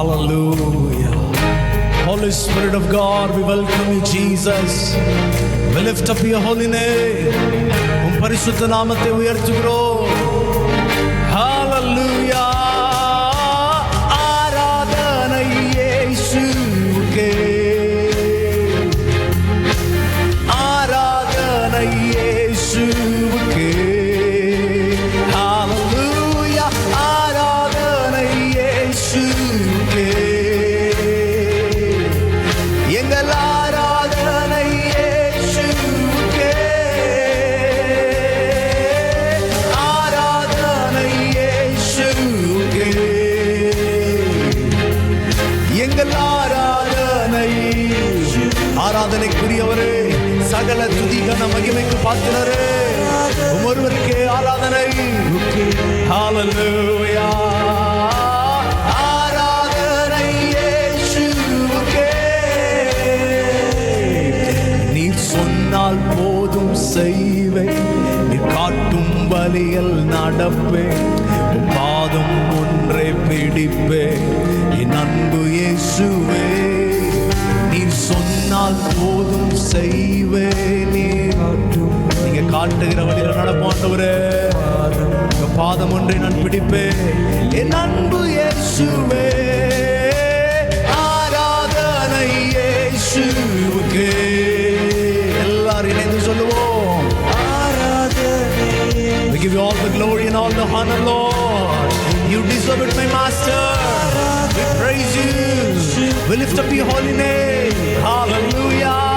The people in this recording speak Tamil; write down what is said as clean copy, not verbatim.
Hallelujah. Holy Spirit of God, we welcome you, Jesus. We lift up your holy name. உம் பரிசுத்த நாமத்தை உயர்த்துகிறோம். Hallelujah. ஆராதனை இயேசுவுக்கே. ஆராதனை இயேசுவுக்கே. Hallelujah. ஆராதனை இயேசுவுக்கே. எங்கள் ஆராதனை இயேசுவுக்கே. ஆராதனை இயேசுவுக்கே. எங்கள் ஆராதனை. ஆராதனைக்குரியவரே, சகல துதி கன மகிமைக்கு பாத்திரரே, ஒருவருக்கே ஆராதனை. ஹalleluya. ஆராதனை இயேசுவுக்கே. நீர் சொன்னால் போதும் செய்வேன், நீர் காட்டும் வழியில் நடப்பேன், உம் பாதம் ஒன்றே பிடிப்பேன் என் அன்பு இயேசுவே. நீர் சொன்னால் போதும் செய்வேன், நீங்க காட்டுகிற வழியில நடப்போம் ஆண்டவரே. உங்க பாதம் ஒன்றை நான் பிடிப்பேன் என் அன்பு இயேசுவே. ஆராதனை இயேசுவுக்கே. எல்லாரும் இணைந்து சொல்லுவோம், ஆராதனை. We give you all the glory and all the honor, Lord. You deserve it, my master. We praise you. We lift up your holy name. Hallelujah.